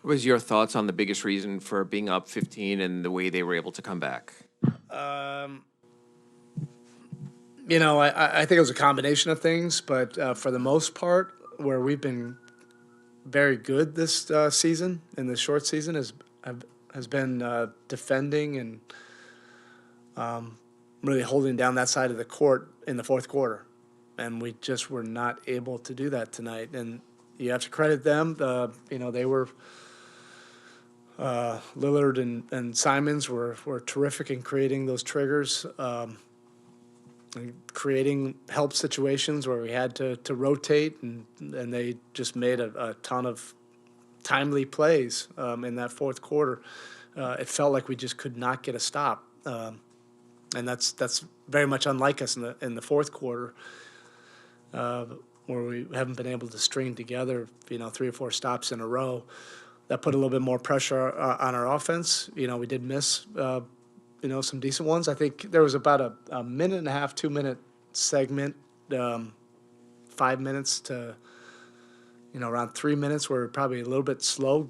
What was your thoughts on the biggest reason for being up 15 and the way they were able to come back? I think it was a combination of things, but for the most part, where we've been very good this season in the short season has been defending and really holding down that side of the court in the fourth quarter, and we just were not able to do that tonight. And you have to credit them. They were Lillard and Simons were terrific in creating those triggers. And creating help situations where we had to rotate, and they just made a ton of timely plays in that fourth quarter. It felt like we just could not get a stop, and that's very much unlike us in the fourth quarter, where we haven't been able to string together 3 or 4 stops in a row. That put a little bit more pressure on our offense. We did miss some decent ones. I think there was about a minute and a half, 2-minute segment, 5 minutes to, around 3 minutes where we're probably a little bit slow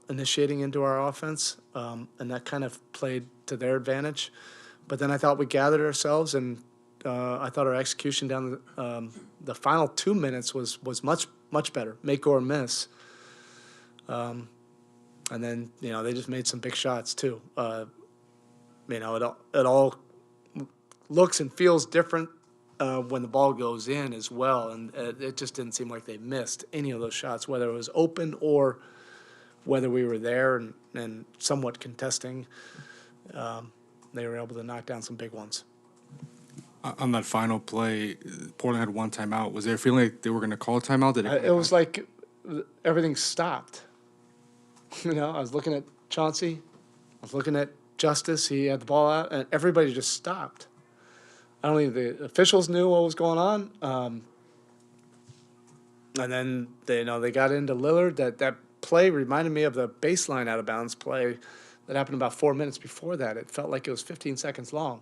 initiating into our offense, and that kind of played to their advantage. But then I thought we gathered ourselves, and I thought our execution down the final 2 minutes was much, much better, make or miss. And then, they just made some big shots too. It all looks and feels different when the ball goes in as well, and it just didn't seem like they missed any of those shots, whether it was open or whether we were there and somewhat contesting. They were able to knock down some big ones. On that final play, Portland had one timeout. Was there a feeling like they were going to call a timeout? It was like everything stopped. I was looking at Chauncey. I was looking at Justice. He had the ball out, and everybody just stopped. I don't think the officials knew what was going on. And then they got into Lillard. That play reminded me of the baseline out of bounds play that happened about 4 minutes before that. It felt like it was 15 seconds long,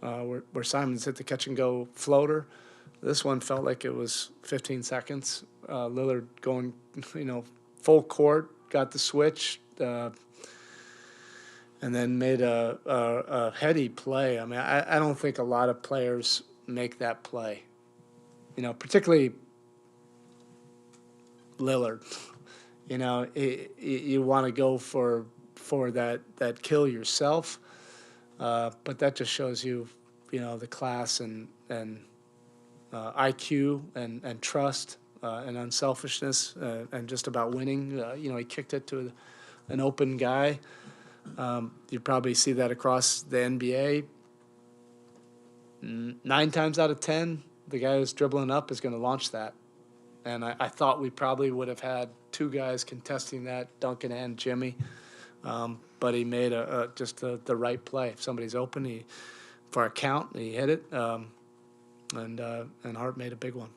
where Simons hit the catch and go floater. This one felt like it was 15 seconds. Lillard going, full court, got the switch, and then made a heady play. I mean, I don't think a lot of players make that play, particularly Lillard. You want to go for that kill yourself, but that just shows you, the class and IQ and trust and unselfishness and just about winning. He kicked it to an open guy. You probably see that across the NBA. 9 times out of 10, the guy who's dribbling up is going to launch that. And I thought we probably would have had 2 guys contesting that, Duncan and Jimmy. But he made just the right play. If somebody's open, for a count, he hit it. And Hart made a big one.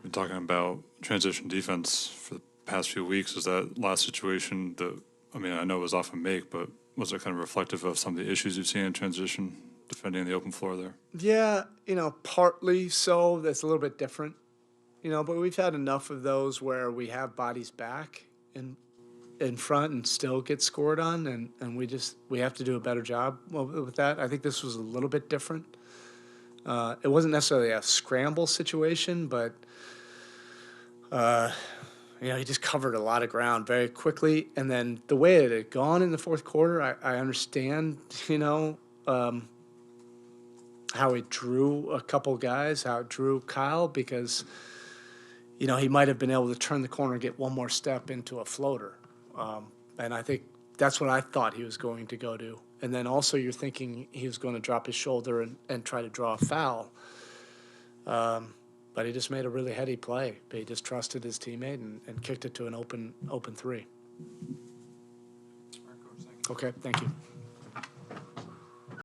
Been talking about transition defense for the past few weeks. Is that last situation I know it was off a make, but was it kind of reflective of some of the issues you've seen in transition defending the open floor there? Yeah, partly so. That's a little bit different. But we've had enough of those where we have bodies back in front and still get scored on, and we have to do a better job with that. I think this was a little bit different. It wasn't necessarily a scramble situation, but he just covered a lot of ground very quickly. And then the way it had gone in the fourth quarter, I understand, how it drew a couple guys, how it drew Kyle, because, he might have been able to turn the corner and get one more step into a floater. And I think that's what I thought he was going to go to. And then also you're thinking he was going to drop his shoulder and try to draw a foul. But he just made a really heady play. He just trusted his teammate and kicked it to an open 3. Okay, thank you.